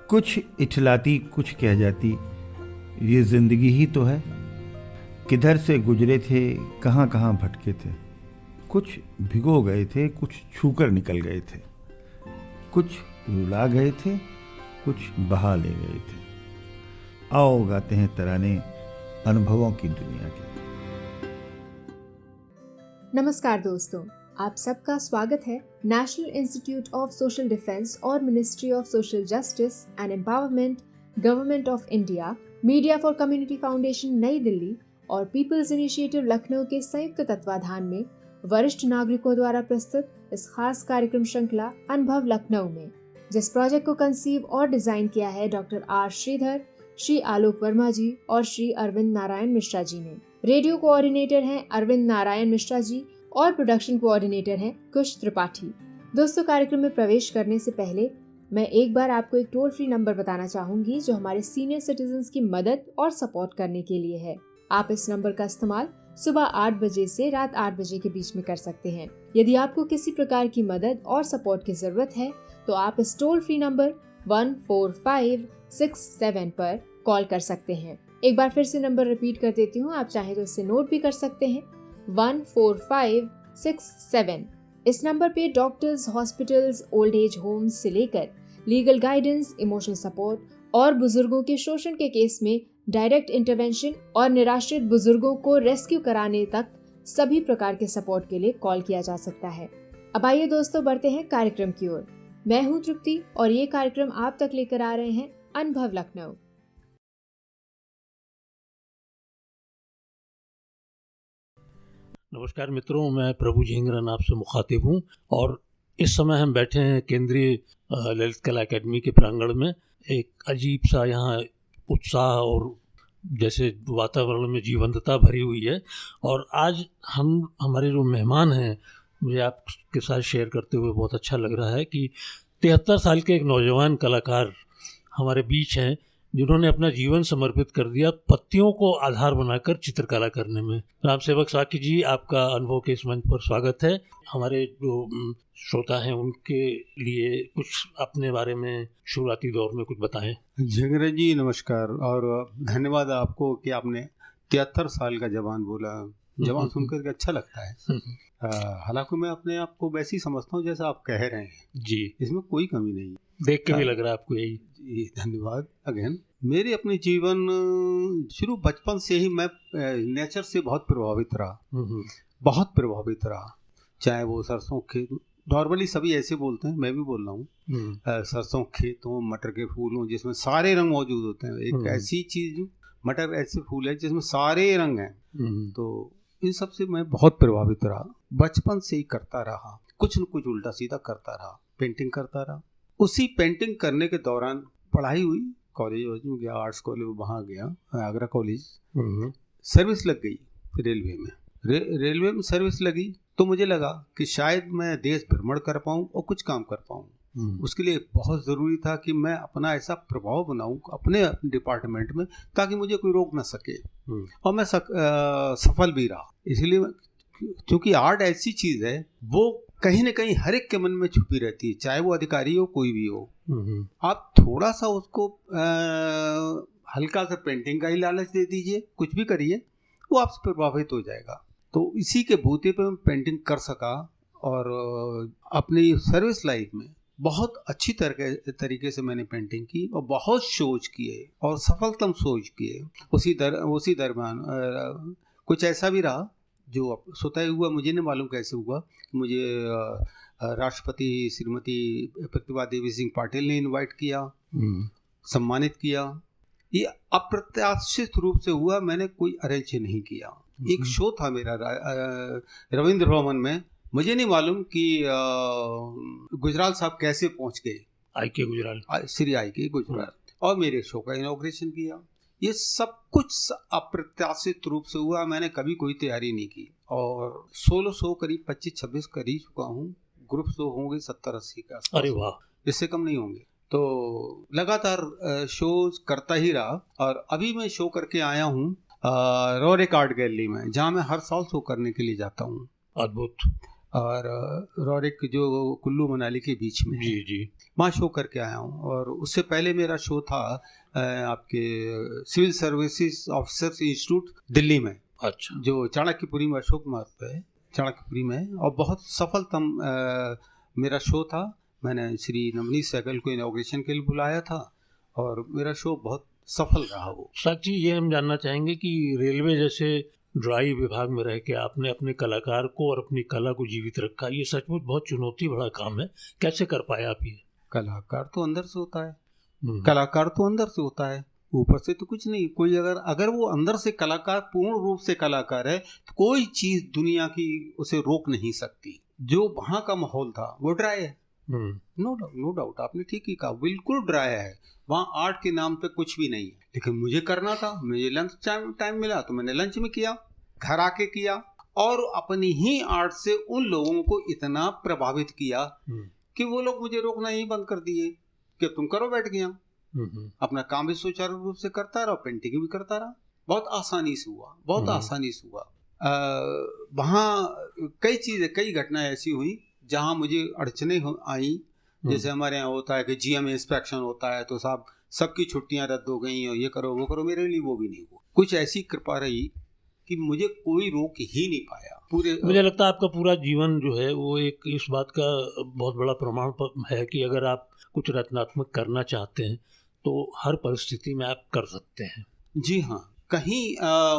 कुछ इठलाती कुछ कह जाती, ये जिंदगी ही तो है। किधर से गुजरे थे, कहाँ कहाँ भटके थे। कुछ भिगो गए थे, कुछ छूकर निकल गए थे। कुछ रुला गए थे, कुछ बहा ले गए थे। आओ गाते हैं तराने अनुभवों की दुनिया के। नमस्कार दोस्तों, आप सबका स्वागत है national institute of social defence और ministry of social justice and empowerment, government of India, media for community foundation New Delhi और पीपल्स इनिशिएटिव लखनऊ के संयुक्त तत्वाधान में वरिष्ठ नागरिकों द्वारा प्रस्तुत इस खास कार्यक्रम श्रृंखला अनुभव लखनऊ में, जिस प्रोजेक्ट को कंसीव और डिजाइन किया है डॉक्टर आर श्रीधर, श्री आलोक वर्मा जी और श्री अरविंद नारायण मिश्रा जी ने। रेडियो कोऑर्डिनेटर हैं अरविंद नारायण मिश्रा जी और प्रोडक्शन कोऑर्डिनेटर हैं कुश त्रिपाठी। दोस्तों, कार्यक्रम में प्रवेश करने से पहले मैं एक बार आपको एक टोल फ्री नंबर बताना चाहूंगी जो हमारे सीनियर सिटीजन्स की मदद और सपोर्ट करने के लिए है। आप इस नंबर का इस्तेमाल सुबह 8 बजे से रात 8 बजे के बीच में कर सकते हैं। यदि आपको किसी प्रकार की मदद और सपोर्ट की जरूरत है तो आप इस टोल फ्री नंबर 14567 पर कॉल कर सकते हैं। एक बार फिर से नंबर रिपीट कर देती हूँ, आप चाहें तो इसे नोट भी कर सकते हैं। 14567। इस नंबर पे doctors, hospitals, old age homes से लेकर लीगल गाइडेंस, इमोशनल सपोर्ट और बुजुर्गों के शोषण के केस में डायरेक्ट इंटरवेंशन और निराश्रित बुजुर्गों को रेस्क्यू कराने तक सभी प्रकार के सपोर्ट के लिए कॉल किया जा सकता है। अब आइए दोस्तों, बढ़ते हैं कार्यक्रम की ओर। मैं हूँ तृप्ति और ये कार्यक्रम आप तक लेकर आ रहे हैं अनुभव लखनऊ। नमस्कार मित्रों, मैं प्रभु झिंगरन आपसे मुखातिब हूँ और इस समय हम बैठे हैं केंद्रीय ललित कला अकेडमी के प्रांगण में। एक अजीब सा यहाँ उत्साह और जैसे वातावरण में जीवंतता भरी हुई है। और आज हमारे जो मेहमान हैं, मुझे आपके साथ शेयर करते हुए बहुत अच्छा लग रहा है कि 73 साल के एक नौजवान कलाकार हमारे बीच हैं जिन्होंने अपना जीवन समर्पित कर दिया पत्तियों को आधार बनाकर चित्रकला करने में। राम सेवक साकी जी, आपका अनुभव के इस मंच पर स्वागत है। हमारे जो श्रोता हैं उनके लिए कुछ अपने बारे में शुरुआती दौर में कुछ बताएं। झिंगरे जी नमस्कार, और धन्यवाद आपको कि आपने 73 साल का जवान बोला। जवान सुनकर के अच्छा लगता है। हालांकि मैं अपने आप को वैसे ही समझता हूँ जैसा आप कह रहे हैं जी, इसमें कोई कमी नहीं। देख के भी लग रहा है आपको यही। धन्यवाद अगेन। मेरे अपने जीवन शुरू बचपन से ही मैं नेचर से बहुत प्रभावित रहा। चाहे वो सरसों खेत, नॉर्मली सभी ऐसे बोलते हैं, मैं भी बोल रहा हूँ, सरसों खेत हो, मटर के फूल हो जिसमें सारे रंग मौजूद होते हैं। एक ऐसी चीज, मटर ऐसे फूल है जिसमें सारे रंग हैं। तो इन सब से मैं बहुत प्रभावित रहा, बचपन से ही करता रहा, कुछ न कुछ उल्टा सीधा करता रहा, पेंटिंग करता रहा। उसी पेंटिंग करने के दौरान पढ़ाई हुई, कॉलेज में गया, आर्ट्स कॉलेज वहाँ गया, आगरा कॉलेज। सर्विस लग गई रेलवे में। रेलवे में सर्विस लगी तो मुझे लगा कि शायद मैं देश भ्रमण कर पाऊँ और कुछ काम कर पाऊँ। उसके लिए बहुत ज़रूरी था कि मैं अपना ऐसा प्रभाव बनाऊँ अपने डिपार्टमेंट में ताकि मुझे कोई रोक ना सके। और मैं सफल भी रहा। इसलिए क्योंकि आर्ट ऐसी चीज़ है, वो कहीं ना कहीं हर एक के मन में छुपी रहती है, चाहे वो अधिकारी हो कोई भी हो। आप थोड़ा सा उसको हल्का सा पेंटिंग का ही लालच दे दीजिए, कुछ भी करिए, वो आपसे प्रभावित हो जाएगा। तो इसी के बूते पे मैं पेंटिंग कर सका और अपनी सर्विस लाइफ में बहुत अच्छी तरीके से मैंने पेंटिंग की और बहुत शोज किए और सफलतम शोज किए। उसी दरम्यान कुछ ऐसा भी रहा जो स्वतः हुआ, मुझे नहीं मालूम कैसे हुआ। मुझे राष्ट्रपति श्रीमती प्रतिभा देवी सिंह पाटिल ने इनवाइट किया, सम्मानित किया। ये अप्रत्याशित रूप से हुआ, मैंने कोई अरेंज नहीं किया। एक शो था मेरा रविंद्र भवन में, मुझे नहीं मालूम कि गुजराल साहब कैसे पहुंच गए, श्री आई के गुजराल, और मेरे शो का इनॉग्रेशन किया। ये सब कुछ अप्रत्याशित रूप से हुआ, मैंने कभी कोई तैयारी नहीं की। और 16 शो करीब 25-26 कर ही चुका हूँ। ग्रुप शो होंगे 70-80 का। अरे वाह, इससे कम नहीं होंगे। तो लगातार शोज करता ही रहा और अभी मैं शो करके आया हूँ रोरेक आर्ट गैलरी में, जहाँ मैं हर साल शो करने के लिए जाता हूँ। अद्भुत। और रॉरिक जो कुल्लू मनाली के बीच में जी जी। वहाँ शो करके आया हूँ। और उससे पहले मेरा शो था आपके civil services officers institute Delhi में, अच्छा। जो चाणक्यपुरी में, अशोक मार्ग पे है, चाणक्यपुरी में है, और बहुत सफलतम मेरा शो था। मैंने श्री नवनीत सहगल को इनॉग्रेशन के लिए बुलाया था और मेरा शो बहुत सफल रहा वो। साक्षी, ये हम जानना चाहेंगे कि रेलवे जैसे ड्राई विभाग में रह के आपने अपने कलाकार को और अपनी कला को जीवित रखा, ये सचमुच बहुत चुनौती भरा काम है। कैसे कर पाए आप ये? कलाकार तो अंदर से होता है, कलाकार तो अंदर से होता है, ऊपर से तो कुछ नहीं। कोई अगर वो अंदर से कलाकार, पूर्ण रूप से कलाकार है, तो कोई चीज दुनिया की उसे रोक नहीं सकती। जो वहाँ का माहौल था वो ड्राई है, नो डाउट, आपने ठीक ही कहा, बिल्कुल ड्राई है। वहाँ आर्ट के नाम पे कुछ भी नहीं है, लेकिन मुझे करना था। मुझे लंच टाइम मिला तो मैंने लंच में किया, घर आके किया, और अपनी ही आर्ट से उन लोगों को इतना प्रभावित किया कि वो लोग मुझे रोकना ही बंद कर दिए कि तुम करो, बैठ गया। अपना काम भी सुचारू रूप से करता रहा, पेंटिंग भी करता रहा। बहुत आसानी से हुआ, बहुत आसानी से हुआ। वहाँ कई घटनाएं ऐसी हुई जहाँ मुझे अड़चने आई। जैसे हमारे यहाँ होता है कि जीएम इंस्पेक्शन होता है तो साहब सबकी छुट्टियां रद्द हो गई और ये करो वो करो, मेरे लिए वो भी नहीं हुआ। कुछ ऐसी कृपा रही कि मुझे कोई रोक ही नहीं पाया पूरे। मुझे लगता है आपका पूरा जीवन जो है वो एक इस बात का बहुत बड़ा प्रमाण है कि अगर आप कुछ रचनात्मक करना चाहते हैं तो हर परिस्थिति में आप कर सकते हैं। जी हाँ, कहीं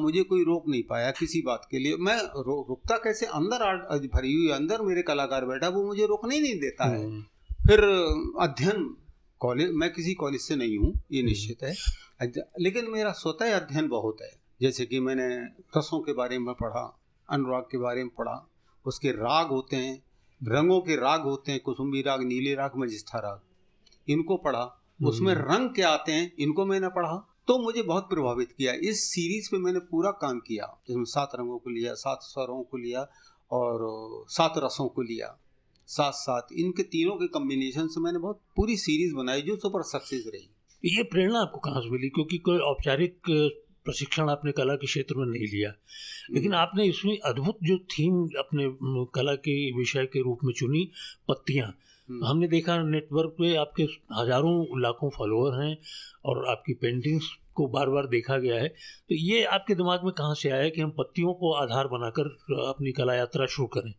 मुझे कोई रोक नहीं पाया किसी बात के लिए। मैं रुकता कैसे, अंदर आर्ट भरी हुई, अंदर मेरे कलाकार बैठा, वो मुझे रोकने ही नहीं देता है। फिर अध्ययन, कॉलेज, मैं किसी कॉलेज से नहीं हूँ ये निश्चित है, लेकिन मेरा स्वतः अध्ययन बहुत है। जैसे कि मैंने रसों के बारे में पढ़ा, अनुराग के बारे में पढ़ा, उसके राग होते हैं, रंगों के राग होते हैं, कुसुम्बी राग, नीले राग, मजिस्था राग, इनको पढ़ा। उसमें रंग क्या आते हैं, इनको मैंने पढ़ा, तो मुझे बहुत प्रभावित किया। इस सीरीज पे मैंने पूरा काम किया, जिसमें 7 रंगों को लिया, 7 स्वरों को लिया और 7 रसों को लिया, साथ इनके तीनों के कॉम्बिनेशन से मैंने बहुत पूरी सीरीज बनाई जो सुपर सक्सेस रही। ये प्रेरणा आपको कहाँ से मिली? क्योंकि कोई औपचारिक प्रशिक्षण आपने कला के क्षेत्र में नहीं लिया, लेकिन आपने इसमें अद्भुत जो थीम अपने कला के विषय के रूप में चुनी, पत्तियां। हमने देखा नेटवर्क पे आपके हजारों लाखों फॉलोअर हैं और आपकी पेंटिंग्स को बार बार देखा गया है। तो ये आपके दिमाग में कहाँ से आया कि हम पत्तियों को आधार बनाकर अपनी कला यात्रा शुरू करें?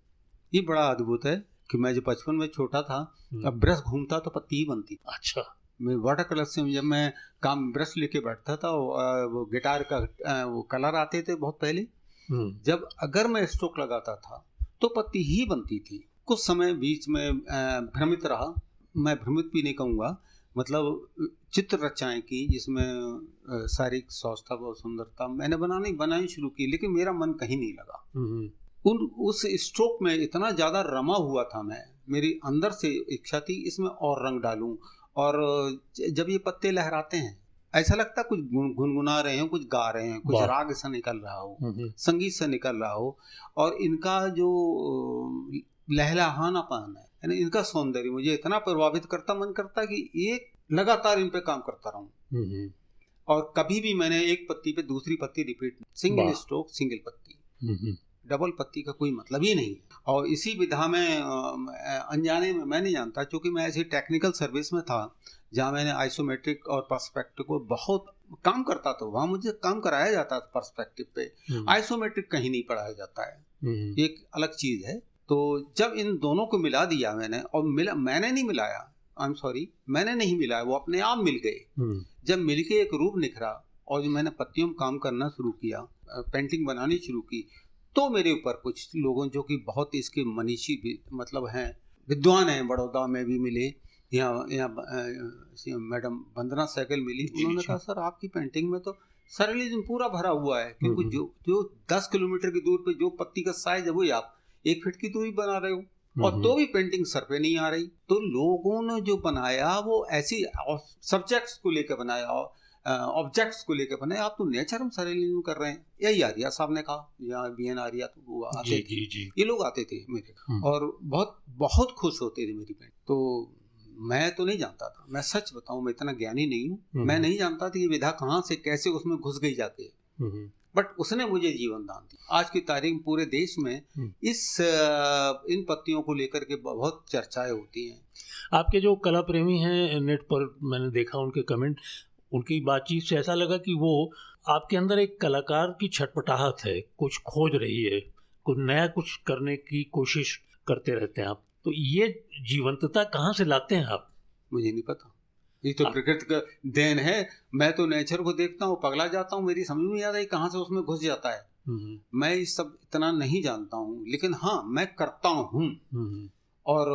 ये बड़ा अद्भुत है कि मैं जब बचपन में छोटा था, अब ब्रश घूमता तो पत्ती ही बनती। अच्छा। मैं वाटर कलर से, जब मैं काम ब्रश लेके बैठता था, वो गिटार का वो कलर आते थे बहुत पहले, जब अगर मैं स्ट्रोक लगाता था तो पत्ती ही बनती थी। कुछ समय बीच में भ्रमित रहा, मैं भ्रमित भी नहीं कहूँगा, मतलब चित्र रचनाएं की जिसमें शारीरिक स्वास्थ्य बहुत सुंदरता मैंने बनानी शुरू की, लेकिन मेरा मन कहीं नहीं लगा। उस स्ट्रोक में इतना ज़्यादा रमा हुआ था मैं, मेरी अंदर से इच्छा थी इसमें और रंग डालूं। और जब ये पत्ते लहराते हैं ऐसा लगता कुछ गुनगुना रहे हो, कुछ गा रहे हैं, कुछ राग से निकल रहा हो, संगीत से निकल रहा हो, और इनका जो लहलहानापन है यानी इनका सौंदर्य मुझे इतना प्रभावित करता, मन करता कि एक लगातार इन पे काम करता रहूं। और कभी भी मैंने एक पत्ती पे दूसरी पत्ती रिपीट, सिंगल स्ट्रोक सिंगल पत्ती, डबल पत्ती का कोई मतलब ही नहीं। और इसी विधा में अनजाने में, मैं नहीं जानता, क्योंकि मैं ऐसी टेक्निकल सर्विस में था जहाँ मैंने आइसोमेट्रिक और पर्सपेक्टिव को बहुत काम करता था, वहाँ मुझे काम कराया जाता था पर्सपेक्टिव पे, आइसोमेट्रिक कहीं नहीं पढ़ाया जाता है, एक अलग चीज़ है। तो जब इन दोनों को मिला दिया मैंने, और मैंने नहीं मिलाया, आई एम सॉरी, मैंने नहीं मिलाया, वो अपने आप मिल गए। जब मिलके एक रूप निखरा और जब मैंने पत्तियों में काम करना शुरू किया, पेंटिंग बनानी शुरू की, तो मेरे ऊपर कुछ लोगों जो कि बहुत इसके मनीषी भी मतलब हैं, विद्वान हैं, बड़ौदा में भी मिले, यहाँ मैडम वंदना सहगल मिली, उन्होंने कहा सर आपकी पेंटिंग में तो सरलिज्म पूरा भरा हुआ है, क्योंकि जो 10 किलोमीटर की दूर पे जो पत्ती का साइज है वही आप 1 फीट की दूरी बना रहे हो, और तो भी पेंटिंग सर पे नहीं आ रही। तो लोगों ने जो बनाया वो ऐसी सब्जेक्ट्स को लेकर बनाया, ऑब्जेक्ट्स को लेकर बनाया, आप तो नेचर में सरलिज्म कर रहे हैं। यही आर्या साहब ने कहा, यहाँ BN आर्या तो वो आते थे, ये लोग आते थे मेरे, और बहुत बहुत खुश होते थे मेरी पेंटिंग। तो मैं तो नहीं जानता था, मैं सच बताऊं, मैं इतना ज्ञानी नहीं हूँ, मैं नहीं जानता था कि विधा कहाँ से कैसे उसमें घुस गई जाती है। बट उसने मुझे जीवन दान दिया। आज की तारीख में पूरे देश में इन पत्तियों को लेकर के बहुत चर्चाएं होती हैं। आपके जो कला प्रेमी हैं नेट पर मैंने देखा उनके कमेंट, उनकी बातचीत से ऐसा लगा कि वो आपके अंदर एक कलाकार की छटपटाहट है, कुछ खोज रही है, कुछ नया कुछ करने की कोशिश करते रहते हैं आप। तो ये जीवंतता कहाँ से लाते हैं आप? मुझे नहीं पता, ये तो प्रकृति का देन है। मैं तो नेचर को देखता हूँ, पगला जाता हूँ, मेरी समझ में नहीं आता है कहाँ से उसमें घुस जाता है। मैं इस सब इतना नहीं जानता हूँ, लेकिन हाँ मैं करता हूँ और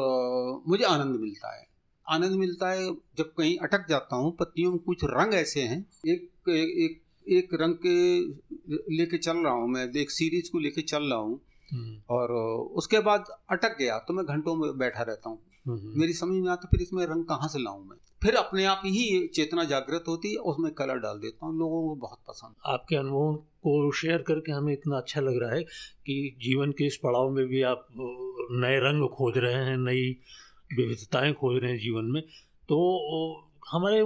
मुझे आनंद मिलता है। आनंद मिलता है जब कहीं अटक जाता हूँ। पत्तियों में कुछ रंग ऐसे हैं, एक रंग के लेके चल रहा हूँ मैं, एक सीरीज को लेके चल रहा हूँ और उसके बाद अटक गया तो मैं घंटों में बैठा रहता हूँ। मेरी समझ में आता फिर इसमें रंग कहाँ से लाऊं मैं, फिर अपने आप ही चेतना जागृत होती है, उसमें कलर डाल देता हूँ। लोगों को बहुत पसंद। आपके अनुभवों को शेयर करके हमें इतना अच्छा लग रहा है कि जीवन के इस पड़ाव में भी आप नए रंग खोज रहे हैं, नई विविधताएं खोज रहे हैं जीवन में। तो हमारे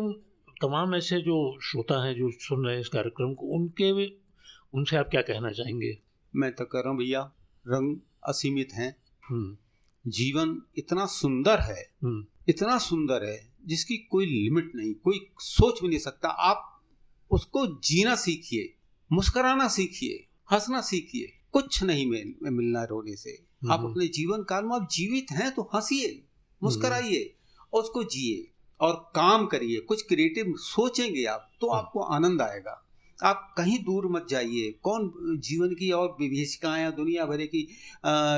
तमाम ऐसे जो श्रोता हैं जो सुन रहे हैं इस कार्यक्रम को, उनसे आप क्या कहना चाहेंगे? मैं तो कह रहा हूँ भैया, रंग असीमित हैं। जीवन इतना सुंदर है, इतना सुंदर है जिसकी कोई लिमिट नहीं, कोई सोच भी नहीं सकता। आप उसको जीना सीखिए, मुस्कुराना सीखिए, हंसना सीखिए। कुछ नहीं मिलना रोने से। आप अपने जीवन काल में आप जीवित हैं तो हंसिए, मुस्कुराइए, उसको जिए और काम करिए। कुछ क्रिएटिव सोचेंगे आप तो आपको आनंद आएगा। आप कहीं दूर मत जाइए। कौन जीवन की और विभीषिकाएं दुनिया भर की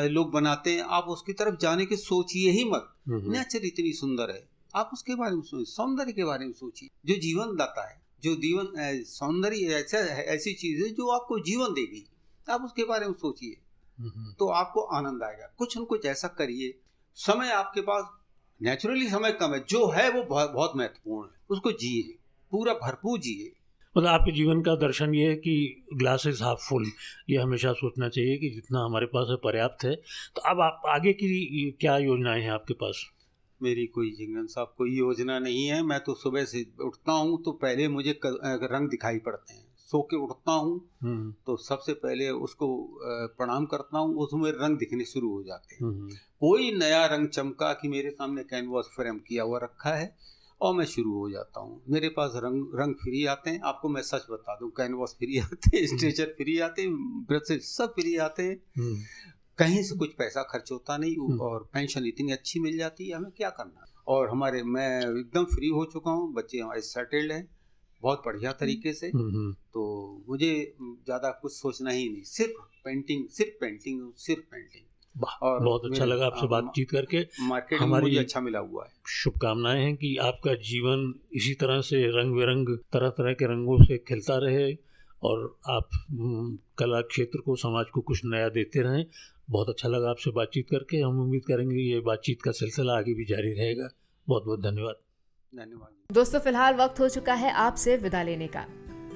लोग बनाते हैं, आप उसकी तरफ जाने की सोचिए ही मत। नेचर इतनी सुंदर है, आप उसके बारे में सोचिए, सौंदर्य के बारे में सोचिए जो जीवन दाता है। जो जीवन सौंदर्य ऐसी चीज है जो आपको जीवन देगी, आप उसके बारे में सोचिए तो आपको आनंद आएगा। कुछ न कुछ ऐसा करिए। समय आपके पास नेचुरली समय कम है, जो है वो बहुत महत्वपूर्ण है, उसको जिए, पूरा भरपूर जिए। मतलब आपके जीवन का दर्शन ये है कि ग्लास इज हाफ फुल, ये हमेशा सोचना चाहिए कि जितना हमारे पास है पर्याप्त है। तो अब आप आगे की क्या योजनाएं हैं आपके पास? मेरी कोई जिंगन साहब कोई योजना नहीं है। मैं तो सुबह से उठता हूँ तो पहले मुझे रंग दिखाई पड़ते हैं। सो के उठता हूँ तो सबसे पहले उसको प्रणाम करता हूँ, उसमें रंग दिखने शुरू हो जाते हैं। कोई नया रंग चमका कि मेरे सामने कैनवास फ्रेम किया हुआ रखा है और मैं शुरू हो जाता हूँ। मेरे पास रंग फ्री आते हैं। आपको मैं सच बता दूं, कैनवास फ्री आते हैं, स्ट्रेचर फ्री आते हैं, ब्रश सब फ्री आते हैं। कहीं से कुछ पैसा खर्च होता नहीं और पेंशन इतनी अच्छी मिल जाती है, हमें क्या करना। और मैं एकदम फ्री हो चुका हूँ, बच्चे हमारे सेटल्ड हैं बहुत बढ़िया तरीके से। तो मुझे ज़्यादा कुछ सोचना ही नहीं, सिर्फ पेंटिंग। और बहुत अच्छा लगा आपसे बातचीत करके। मार्केट में मुझे अच्छा मिला हुआ है। शुभकामनाएं हैं कि आपका जीवन इसी तरह से रंग बिरंग तरह तरह के रंगों से खिलता रहे और आप कला क्षेत्र को, समाज को कुछ नया देते रहें। बहुत अच्छा लगा आपसे बातचीत करके। हम उम्मीद करेंगे ये बातचीत का सिलसिला आगे भी जारी रहेगा। बहुत बहुत धन्यवाद। दोस्तों, फिलहाल वक्त हो चुका है आपसे विदा लेने का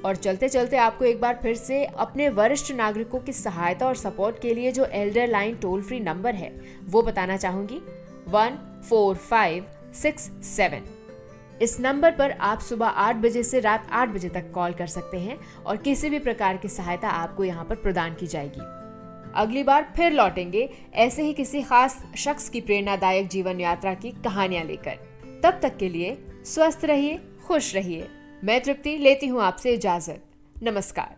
और चलते चलते आपको एक बार फिर से अपने वरिष्ठ नागरिकों की सहायता और सपोर्ट के लिए जो Elder line toll free number है वो बताना चाहूंगी, 14567। इस नंबर पर आप सुबह 8 बजे से रात 8 बजे तक कॉल कर सकते हैं और किसी भी प्रकार की सहायता आपको यहाँ पर प्रदान की जाएगी। अगली बार फिर लौटेंगे ऐसे ही किसी खास शख्स की प्रेरणादायक जीवन यात्रा की कहानियां लेकर। तब तक के लिए स्वस्थ रहिए, खुश रहिए। मैं तृप्ति लेती हूँ आपसे इजाजत। नमस्कार।